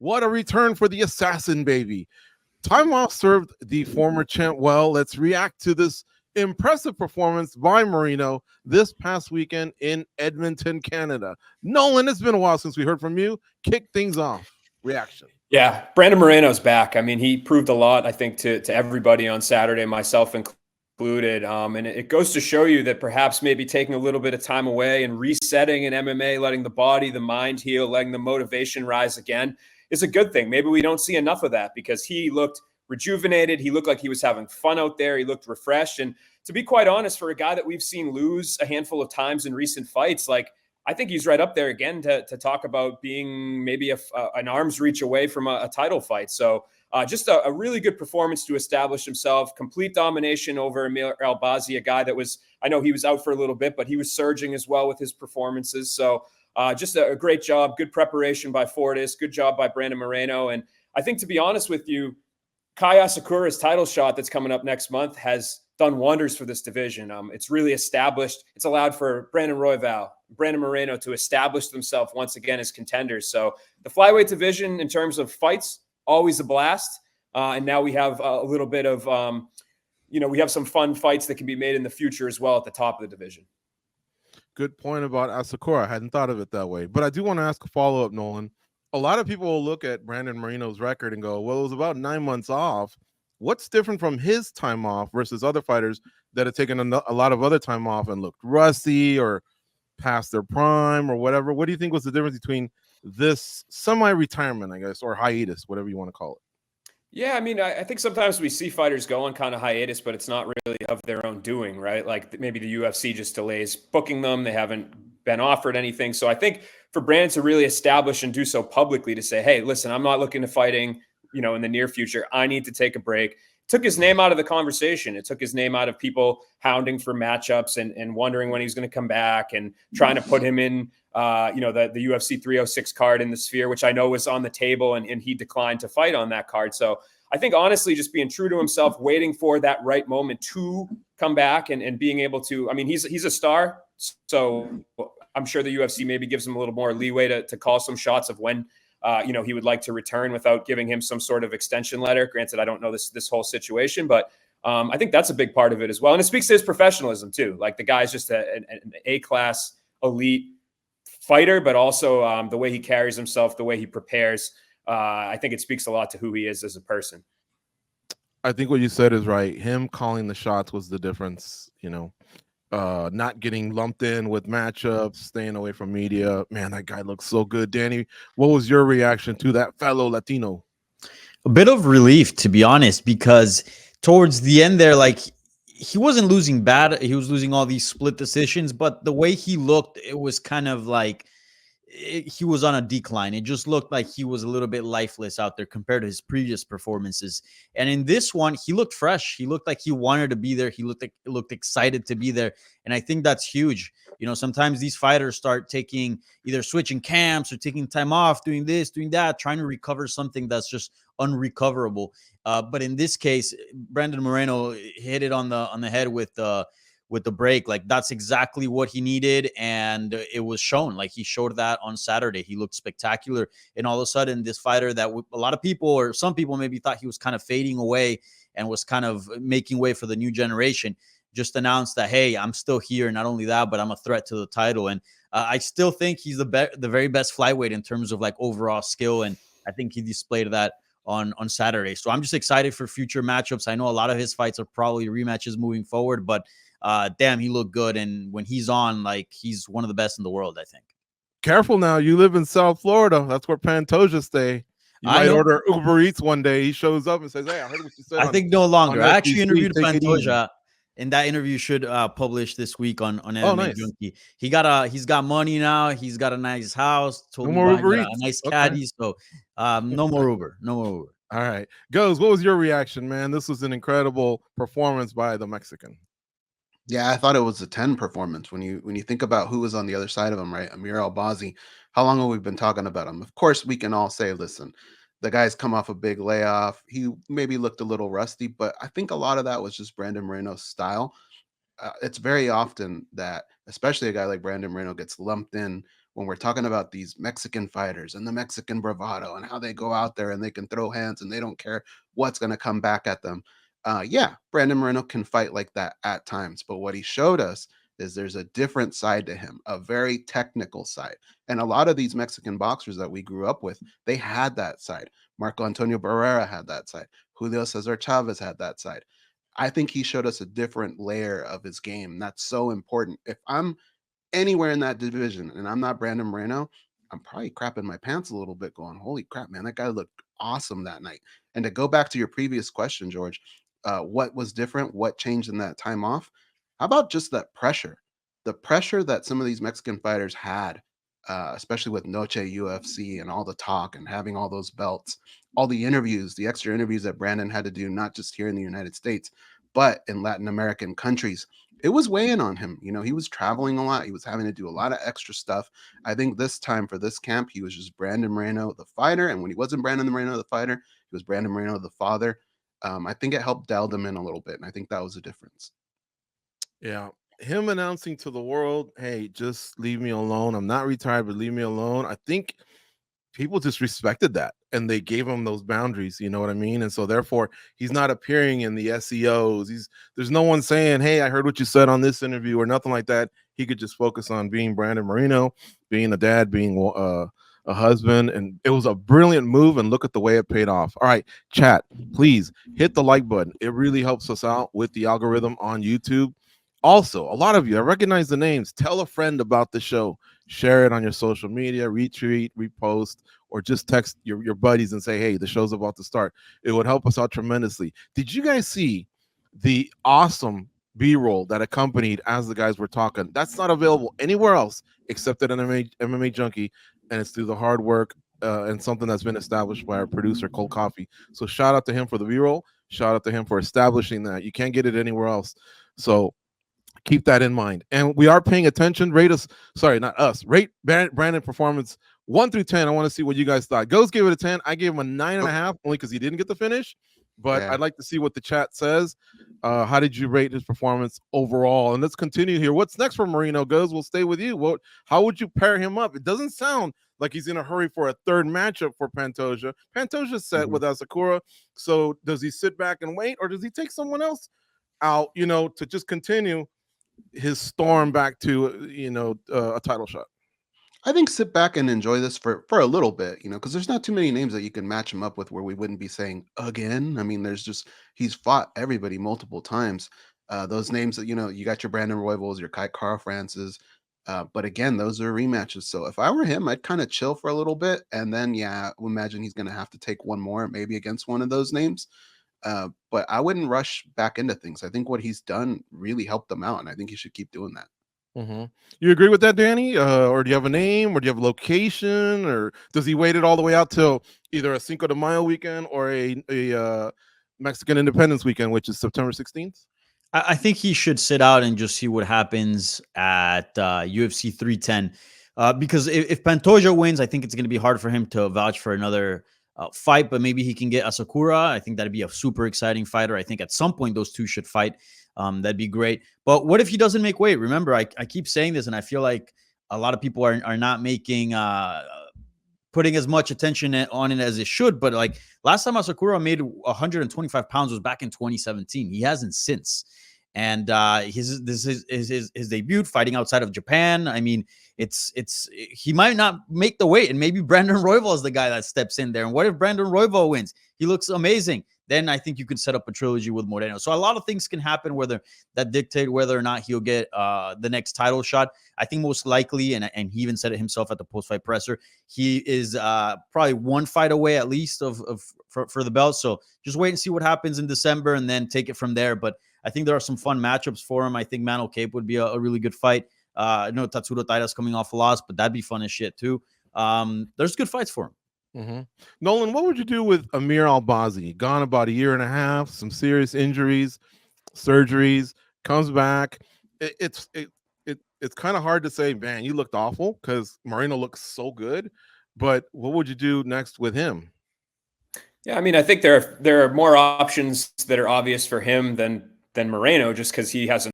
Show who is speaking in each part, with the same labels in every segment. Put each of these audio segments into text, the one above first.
Speaker 1: What a return for the assassin, baby. Time off served the former champ well. Let's react to this impressive performance by Moreno this past weekend in Edmonton, Canada. Nolan, it's been a while since we heard from you. Kick things off. Reaction.
Speaker 2: Yeah, Brandon Moreno's back. I mean, he proved a lot, I think, to everybody on Saturday, myself included. And it goes to show you that perhaps maybe taking a little bit of time away and resetting in MMA, letting the body, the mind heal, letting the motivation rise again is a good thing. Maybe we don't see enough of that because he looked rejuvenated. He looked like he was having fun out there. He looked refreshed. And to be quite honest, for a guy that we've seen lose a handful of times in recent fights, like, I think he's right up there again to talk about being maybe an arm's reach away from a title fight. So just a really good performance to establish himself, complete domination over Amir Albazi, a guy that was, I know he was out for a little bit, but he was surging as well with his performances. So just a great job, good preparation by Fortis, good job by Brandon Moreno. And I think, to be honest with you, Kai Asakura's title shot that's coming up next month has done wonders for this division. It's really established. It's allowed for Brandon Royval, Brandon Moreno to establish themselves once again as contenders. So the flyweight division, in terms of fights, always a blast. And now we have a little bit of, we have some fun fights that can be made in the future as well at the top of the division.
Speaker 1: Good point about Asakura. I hadn't thought of it that way. But I do want to ask a follow-up, Nolan. A lot of people will look at Brandon Moreno's record and go, well, it was about 9 months off. What's different from his time off versus other fighters that have taken a lot of other time off and looked rusty or past their prime or whatever? What do you think was the difference between this semi-retirement, I guess, or hiatus, whatever you want to call it?
Speaker 2: Yeah, I mean, I think sometimes we see fighters go on kind of hiatus, but it's not really of their own doing, right? Like maybe the UFC just delays booking them. They haven't been offered anything. So I think for Brandon to really establish and do so publicly, to say, hey, listen, I'm not looking to fighting, in the near future. I need to take a break. Took his name out of the conversation. It took his name out of people hounding for matchups and wondering when he's going to come back and trying to put him in, the UFC 306 card in the Sphere, which I know was on the table, and he declined to fight on that card. So I think, honestly, just being true to himself, waiting for that right moment to come back and being able to, I mean, he's a star. So I'm sure the UFC maybe gives him a little more leeway to call some shots of when, he would like to return without giving him some sort of extension letter. Granted, I don't know this whole situation, but I think that's a big part of it as well. And it speaks to his professionalism too. Like, the guy's just an A-class elite fighter, but also the way he carries himself, the way he prepares. I think it speaks a lot to who he is as a person.
Speaker 1: I think what you said is right. Him calling the shots was the difference, not getting lumped in with matchups, staying away from media. Man, that guy looks so good. Danny, what was your reaction to that fellow Latino?
Speaker 3: A bit of relief, to be honest, because towards the end there, like, he wasn't losing bad. He was losing all these split decisions, but the way he looked, it was kind of like he was on a decline. It just looked like he was a little bit lifeless out there compared to his previous performances. And in this one, he looked fresh. He looked like he wanted to be there. He looked excited to be there. And I think that's huge. Sometimes these fighters start either switching camps or taking time off, doing this, doing that, trying to recover something that's just unrecoverable. But in this case, Brandon Moreno hit it on the head with the break. Like, that's exactly what he needed, and it was shown. Like, he showed that on Saturday. He looked spectacular, and all of a sudden, this fighter that a lot of people, or some people, maybe thought he was kind of fading away and was kind of making way for the new generation, just announced that, hey, I'm still here. Not only that, but I'm a threat to the title. And I still think he's the very best flyweight in terms of, like, overall skill, and I think he displayed that on Saturday. So I'm just excited for future matchups. I know a lot of his fights are probably rematches moving forward, but damn, he looked good. And when he's on, like, he's one of the best in the world, I think.
Speaker 1: Careful now. You live in South Florida. That's where Pantoja stay. You might order Uber Eats one day. He shows up and says, hey, I heard what you said.
Speaker 3: I think no longer. I actually interviewed Pantoja, and that interview should publish this week on MMA Junkie. He's got money now. He's got a nice house.
Speaker 1: No more Uber Eats.
Speaker 3: A nice caddy. So no more Uber. No more Uber.
Speaker 1: All right. Goes, what was your reaction, man? This was an incredible performance by the Mexican.
Speaker 4: Yeah, I thought it was a 10 performance when you think about who was on the other side of him, right? Amir Albazi. How long have we been talking about him? Of course, we can all say, listen, the guy's come off a big layoff. He maybe looked a little rusty, but I think a lot of that was just Brandon Moreno's style. It's very often that, especially a guy like Brandon Moreno, gets lumped in when we're talking about these Mexican fighters and the Mexican bravado and how they go out there and they can throw hands and they don't care what's going to come back at them. Yeah, Brandon Moreno can fight like that at times, but what he showed us is there's a different side to him, a very technical side. And a lot of these Mexican boxers that we grew up with, they had that side. Marco Antonio Barrera had that side. Julio Cesar Chavez had that side. I think he showed us a different layer of his game. That's so important. If I'm anywhere in that division and I'm not Brandon Moreno, I'm probably crapping my pants a little bit, going, holy crap, man, that guy looked awesome that night. And to go back to your previous question, George, what was different? What changed in that time off? How about just that pressure? The pressure that some of these Mexican fighters had, especially with Noche UFC and all the talk and having all those belts, all the interviews, the extra interviews that Brandon had to do, not just here in the United States, but in Latin American countries. It was weighing on him. You know, he was traveling a lot. He was having to do a lot of extra stuff. I think this time for this camp, he was just Brandon Moreno, the fighter. And when he wasn't Brandon Moreno, the fighter, he was Brandon Moreno, the father. I think it helped dial them in a little bit. And I think that was a difference.
Speaker 1: Yeah. Him announcing to the world, hey, just leave me alone. I'm not retired, but leave me alone. I think people just respected that and they gave him those boundaries, you know what I mean? And so therefore he's not appearing in the SEOs. There's no one saying, hey, I heard what you said on this interview or nothing like that. He could just focus on being Brandon Moreno, being a dad, being a husband. And it was a brilliant move, and look at the way it paid off. All right, chat, please hit the like button. It really helps us out with the algorithm on YouTube. Also, a lot of you, I recognize the names. Tell a friend about the show. Share it on your social media, retweet, repost, or just text your buddies and say, hey, the show's about to start. It would help us out tremendously. Did you guys see the awesome B-roll that accompanied as the guys were talking? That's not available anywhere else except at MMA Junkie, and it's through the hard work and something that's been established by our producer, Cole Coffee. So shout out to him for the B-roll. Shout out to him for establishing that. You can't get it anywhere else. So keep that in mind. And we are paying attention. Rate us, sorry, not us. Rate Brandon performance 1 through 10. I want to see what you guys thought. Ghost gave it a 10. I gave him a 9.5 only because he didn't get the finish. But
Speaker 4: Yeah.
Speaker 1: I'd like to see what the chat says. How did you rate his performance overall? And let's continue here. What's next for Moreno? Ghost, we'll stay with you. How would you pair him up? It doesn't sound like he's in a hurry for a third matchup for Pantoja. Pantoja's set with Asakura. So does he sit back and wait, or does he take someone else out, to just continue his storm back to a title shot?
Speaker 4: I think sit back and enjoy this for a little bit, because there's not too many names that you can match him up with where we wouldn't be saying again. I mean, he's fought everybody multiple times. Those names that, you got your Brandon Royvals, your Carl Francis. But again, those are rematches. So if I were him, I'd kind of chill for a little bit. And then, I would imagine he's going to have to take one more, maybe against one of those names. But I wouldn't rush back into things. I think what he's done really helped them out. And I think he should keep doing that.
Speaker 1: You agree with that, Danny? Or do you have a name, or do you have a location, or does he wait it all the way out till either a Cinco de Mayo weekend or a Mexican Independence weekend, which is September 16th?
Speaker 3: I think he should sit out and just see what happens at UFC 310. Because if Pantoja wins, I think it's going to be hard for him to vouch for another fight, but maybe he can get Asakura. I think that'd be a super exciting fighter. I think at some point those two should fight. That'd be great. But what if he doesn't make weight? Remember, I keep saying this, and I feel like a lot of people are not making putting as much attention on it as it should. But like last time Asakura made 125 pounds was back in 2017. He hasn't since. And his debut fighting outside of Japan. I mean, he might not make the weight, and maybe Brandon Royval is the guy that steps in there. And what if Brandon Royval wins? He looks amazing. Then I think you can set up a trilogy with Moreno. So a lot of things can happen that dictate whether or not he'll get the next title shot. I think most likely, and he even said it himself at the post-fight presser, he is probably one fight away at least for the belt. So just wait and see what happens in December, and then take it from there. But I think there are some fun matchups for him. I think Mano Cape would be a really good fight. I know Tatsuro Taida's coming off a loss, but that'd be fun as shit too. There's good fights for him.
Speaker 1: Nolan, what would you do with Amir Albazi? Gone about 1.5 years, some serious injuries, surgeries, comes back. It's kind of hard to say, man, you looked awful, because Moreno looks so good. But what would you do next with him?
Speaker 2: Yeah, I mean, I think there are more options that are obvious for him than Moreno, just because he hasn't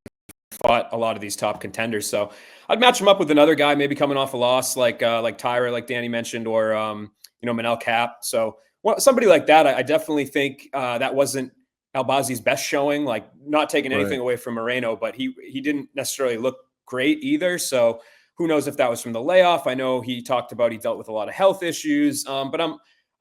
Speaker 2: fought a lot of these top contenders. So I'd match him up with another guy, maybe coming off a loss like Tyra, like Danny mentioned, or Manel Cap. So somebody like that, I definitely think that wasn't Albazi's best showing. Like, not taking anything away from Moreno, but he didn't necessarily look great either. So who knows if that was from the layoff? I know he talked about he dealt with a lot of health issues, but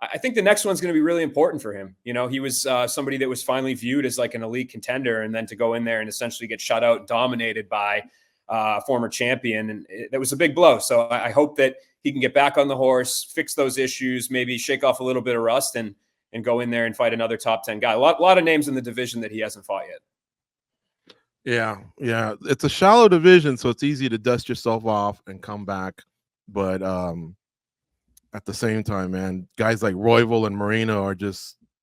Speaker 2: I think the next one's going to be really important for him. He was somebody that was finally viewed as like an elite contender, and then to go in there and essentially get shut out, dominated by a former champion, and that was a big blow. So I hope that he can get back on the horse, fix those issues, maybe shake off a little bit of rust, and go in there and fight another top 10 guy. A lot of names in the division that he hasn't fought yet.
Speaker 1: Yeah. It's a shallow division, so it's easy to dust yourself off and come back. But at the same time, man, guys like Royval and Moreno are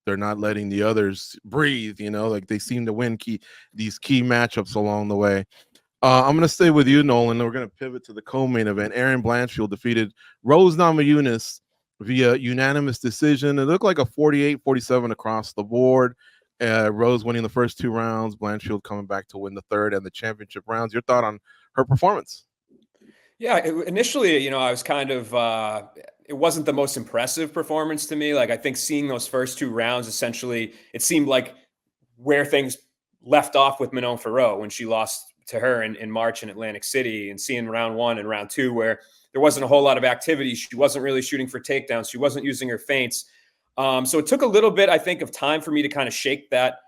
Speaker 1: they're not letting the others breathe, like they seem to win these key matchups along the way. I'm going to stay with you, Nolan. We're going to pivot to the co-main event. Erin Blanchfield defeated Rose Namajunas via unanimous decision. It looked like a 48-47 across the board. Rose winning the first 2 rounds, Blanchfield coming back to win the third and the championship rounds. Your thought on her performance?
Speaker 2: Yeah, initially, I was kind of it wasn't the most impressive performance to me. Like, I think seeing those first 2 rounds, essentially, it seemed like where things left off with Manon Fiorot when she lost to her in March in Atlantic City, and seeing round 1 and round 2 where there wasn't a whole lot of activity. She wasn't really shooting for takedowns. She wasn't using her feints. So it took a little bit, I think, of time for me to kind of shake that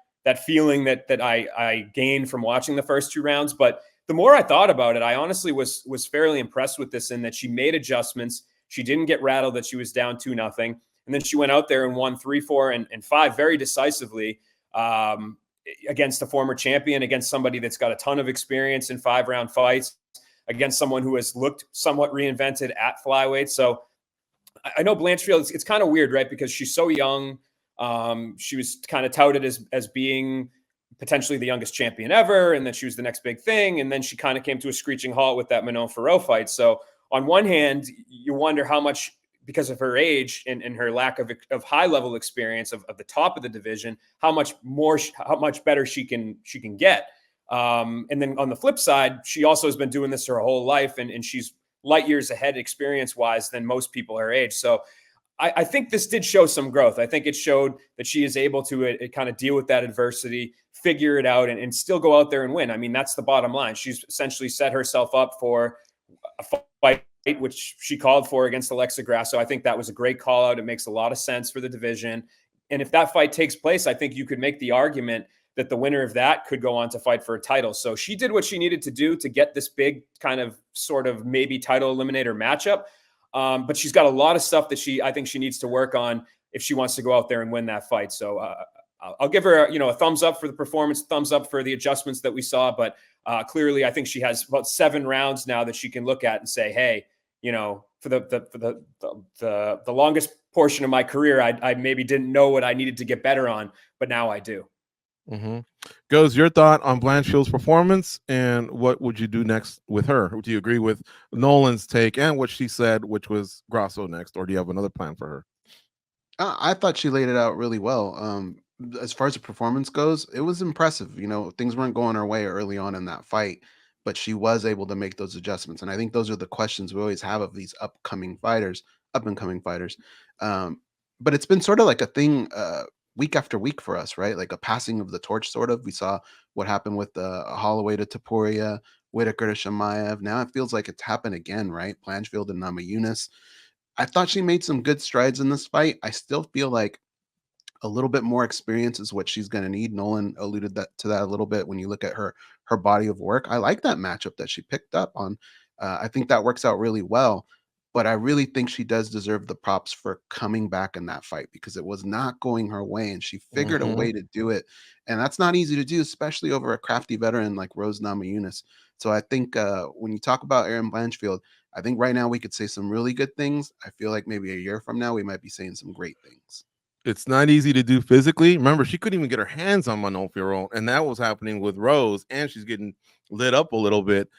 Speaker 2: feeling that I gained from watching the first 2 rounds. But the more I thought about it, I honestly was fairly impressed with this, in that she made adjustments. She didn't get rattled that she was down 2-0. And then she went out there and won 3, 4, and 5 very decisively against a former champion, against somebody that's got a ton of experience in 5-round fights, against someone who has looked somewhat reinvented at flyweight. So I know Blanchfield, it's kind of weird, right? Because she's so young. She was kind of touted as being potentially the youngest champion ever, and that she was the next big thing. And then she kind of came to a screeching halt with that Manon Fiorot fight. So on one hand, you wonder how much, because of her age and her lack of high level experience of the top of the division, how much better she can get. And then on the flip side, she also has been doing this her whole life, and she's light years ahead experience wise than most people her age. So I think this did show some growth. I think it showed that she is able to kind of deal with that adversity, figure it out, and still go out there and win. I mean, that's the bottom line. She's essentially set herself up for a fight, which she called for against Alexa Grasso. I think that was a great call out. It makes a lot of sense for the division. And if that fight takes place, I think you could make the argument that the winner of that could go on to fight for a title. So she did what she needed to do to get this big kind of sort of maybe title eliminator matchup. But she's got a lot of stuff that I think she needs to work on if she wants to go out there and win that fight. So I'll give her a thumbs up for the performance, thumbs up for the adjustments that we saw. But clearly, I think she has about 7 rounds now that she can look at and say, hey, for the longest portion of my career, I maybe didn't know what I needed to get better on, but now I do.
Speaker 1: Mm-hmm. Goes, your thought on Blanchfield's performance, and what would you do next with her? Do you agree with Nolan's take and what she said, which was Grasso next, or do you have another plan for her?
Speaker 4: I thought she laid it out really well. As far as the performance goes, it was impressive. Things weren't going her way early on in that fight, but she was able to make those adjustments. And I think those are the questions we always have of these up and coming fighters. But it's been sort of like a thing week after week for us, right? Like a passing of the torch, sort of. We saw what happened with Holloway to Topuria, Whitaker to Chimaev. Now it feels like it's happened again, right? Blanchfield and Namajunas. I thought she made some good strides in this fight. I still feel like a little bit more experience is what she's going to need. Nolan alluded to that a little bit when you look at her body of work. I like that matchup that she picked up on. I think that works out really well. But I really think she does deserve the props for coming back in that fight, because it was not going her way, and she figured a way to do it. And that's not easy to do, especially over a crafty veteran like Rose Namajunas. So I think when you talk about Erin Blanchfield, I think right now we could say some really good things. I feel like maybe a year from now, we might be saying some great things.
Speaker 1: It's not easy to do physically. Remember, she couldn't even get her hands on Manon Fiorot, and that was happening with Rose, and she's getting lit up a little bit.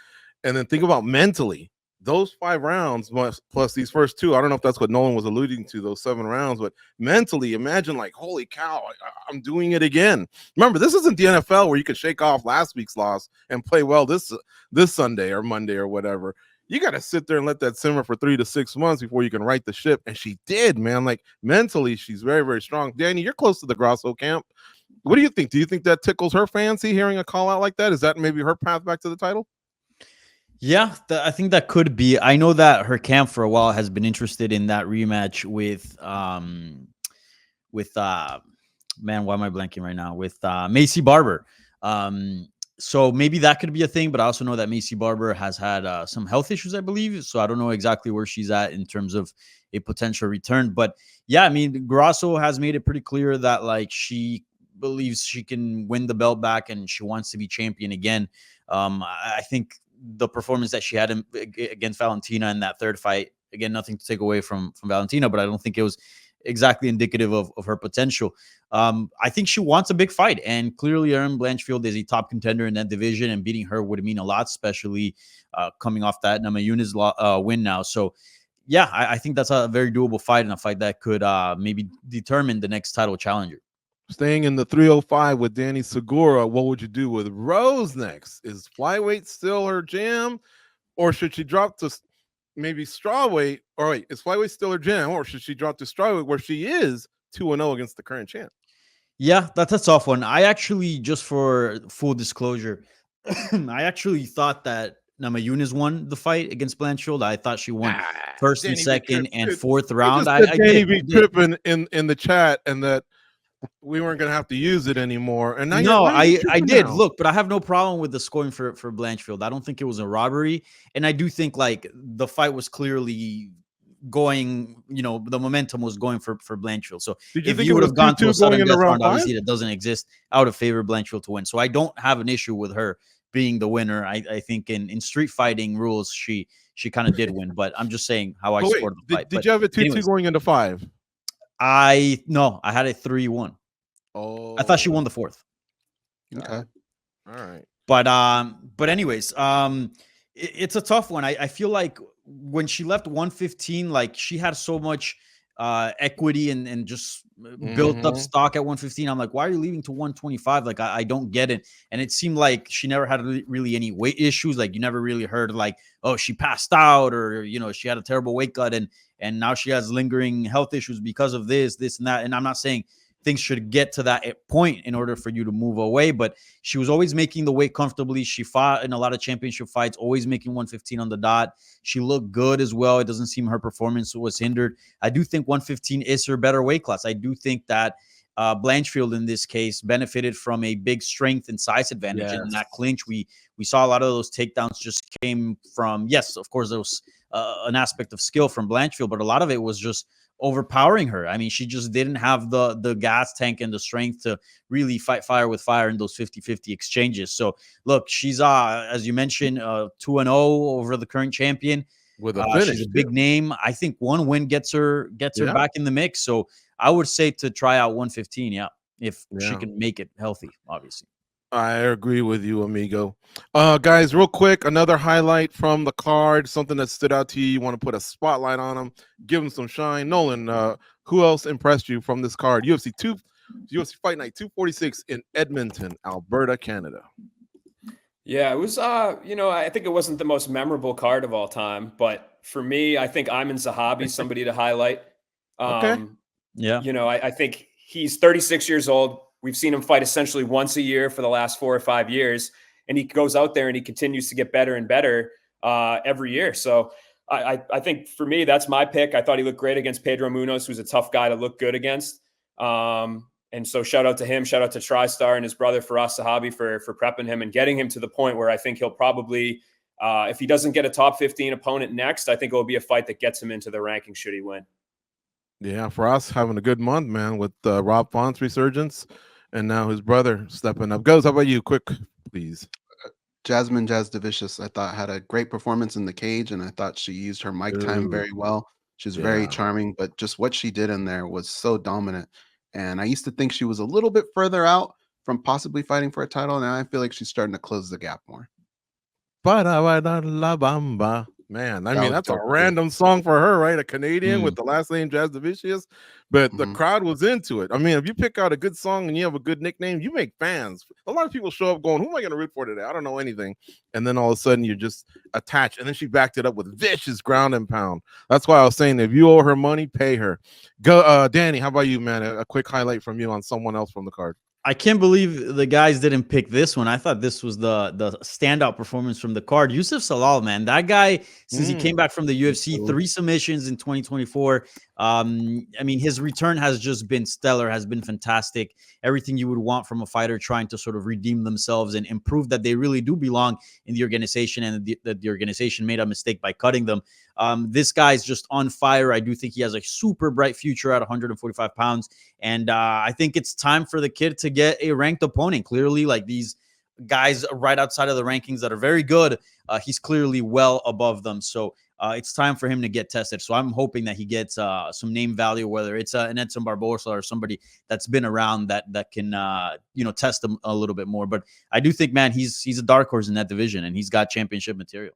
Speaker 1: And then think about mentally. those 5 rounds plus these first 2, I don't know if that's what Nolan was alluding to, those 7 rounds, but mentally imagine like, holy cow, I'm doing it again. Remember, this isn't the NFL where you could shake off last week's loss and play well this Sunday or Monday or whatever. You got to sit there and let that simmer for 3 to 6 months before you can right the ship. And she did, man. Like mentally, she's very, very strong. Danny, you're close to the Grasso camp. What do you think? Do you think that tickles her fancy hearing a call out like that? Is that maybe her path back to the title?
Speaker 3: Yeah, I think that could be. I know that her camp for a while has been interested in that rematch with man, why am I blanking right now? With Macy Barber. So maybe that could be a thing, but I also know that Macy Barber has had some health issues, I believe. So I don't know exactly where she's at in terms of a potential return. But yeah, I mean, Grasso has made it pretty clear that like she believes she can win the belt back and she wants to be champion again. I think the performance that she had against Valentina in that third fight, again, nothing to take away from Valentina, but I don't think it was exactly indicative of her potential. I think she wants a big fight, and clearly Erin Blanchfield is a top contender in that division, and beating her would mean a lot, especially coming off that Nunes win now. So yeah, I think that's a very doable fight, and a fight that could maybe determine the next title challenger.
Speaker 1: Staying in the 305 with Danny Segura, what would you do with Rose next? Is flyweight still her jam, or should she drop to maybe strawweight? Or wait, is flyweight still her jam, or should she drop to strawweight where she is 2-0 against the current champ?
Speaker 3: Yeah, that's a tough one. I actually, just for full disclosure, I actually thought that Nunes won the fight against Blanchfield. I thought she won first and second and fourth round.
Speaker 1: Danny be tripping in the chat, and that we weren't going to have to use it anymore. And now
Speaker 3: no, I did
Speaker 1: now.
Speaker 3: Look, but I have no problem with the scoring for Blanchfield. I don't think it was a robbery, and I do think like the fight was clearly going, the momentum was going for Blanchfield. So if you would have gone to a sudden death round, obviously that doesn't exist. I would have favored Blanchfield to win. So I don't have an issue with her being the winner. I think in street fighting rules, she kind of did win, but I'm just saying how I scored the fight.
Speaker 1: Did you have a 2-2 going into 5?
Speaker 3: I had a 3-1.
Speaker 1: Oh,
Speaker 3: I thought she won the 4th.
Speaker 4: Okay.
Speaker 1: All right.
Speaker 3: But anyways, it's a tough one. I feel like when she left 115, like she had so much equity and just built up stock at 115. I'm like, why are you leaving to 125? Like, I don't get it. And it seemed like she never had really any weight issues. Like, you never really heard like, oh, she passed out, or she had a terrible weight cut, and now she has lingering health issues because of this and that. And I'm not saying things should get to that point in order for you to move away, but she was always making the weight comfortably. She fought in a lot of championship fights, always making 115 on the dot. She looked good as well. It doesn't seem her performance was hindered. I do think 115 is her better weight class. I do think that Blanchfield in this case benefited from a big strength and size advantage. Yes. In that clinch, we saw a lot of those takedowns just came from, yes, of course, there was an aspect of skill from Blanchfield, but a lot of it was just overpowering her. I mean, she just didn't have the gas tank and the strength to really fight fire with fire in those 50-50 exchanges. So look, she's as you mentioned, 2-0 over the current champion
Speaker 1: with a finish.
Speaker 3: She's a big name. I think one win gets her back in the mix. So I would say to try out 115. Yeah. If she can make it healthy, obviously.
Speaker 1: I agree with you, amigo. Guys, real quick, another highlight from the card, something that stood out to you. You want to put a spotlight on them, give them some shine. Nolan, who else impressed you from this card? UFC Fight Night 246 in Edmonton, Alberta, Canada.
Speaker 2: Yeah, it was, I think it wasn't the most memorable card of all time, but for me, I think Ayman Zahabi, somebody to highlight.
Speaker 1: Okay.
Speaker 3: Yeah.
Speaker 2: I think he's 36 years old. We've seen him fight essentially once a year for the last 4 or 5 years, and he goes out there and he continues to get better and better every year. So I think for me, that's my pick. I thought he looked great against Pedro Munoz, who's a tough guy to look good against. And so shout out to him, shout out to TriStar and his brother Firas Zahabi for prepping him and getting him to the point where I think he'll probably, if he doesn't get a top 15 opponent next, I think it will be a fight that gets him into the rankings should he win.
Speaker 1: Yeah, for us, having a good month, man, with Rob Font's resurgence and now his brother stepping up. Goes, how about you? Quick, please.
Speaker 4: Jasmine Jasdavicius, I thought, had a great performance in the cage, and I thought she used her mic time very well. She's very charming, but just what she did in there was so dominant. And I used to think she was a little bit further out from possibly fighting for a title. Now I feel like she's starting to close the gap more.
Speaker 1: La bamba. Man, I
Speaker 4: That
Speaker 1: mean,
Speaker 4: was
Speaker 1: that's a
Speaker 4: dope, too.
Speaker 1: random song for her, right? A Canadian
Speaker 3: Mm.
Speaker 1: with the last name Jazdavicius, but the
Speaker 4: Mhm.
Speaker 1: crowd was into it. I mean, if you pick out a good song and you have a good nickname, you make fans. A lot of people show up going, who am I going to root for today? I don't know anything. And then all of a sudden you're just attached. And then she backed it up with vicious ground and pound. That's why I was saying, if you owe her money, pay her. Go, Danny, how about you, man? A quick highlight from you on someone else from the card.
Speaker 3: I can't believe the guys didn't pick this one. I thought this was the standout performance from the card. Yusuf Salal, man, that guy, since he came back from the UFC, 3 submissions in 2024. I mean, his return has just been stellar, has been fantastic. Everything you would want from a fighter trying to sort of redeem themselves and improve that they really do belong in the organization, and that the organization made a mistake by cutting them. This guy's just on fire. I do think he has a super bright future at 145 pounds. And I think it's time for the kid to get a ranked opponent. Clearly, like these guys right outside of the rankings that are very good, he's clearly well above them. So it's time for him to get tested. So I'm hoping that he gets some name value, whether it's an Edson Barbosa or somebody that's been around that can test him a little bit more. But I do think, man, he's a dark horse in that division, and he's got championship material.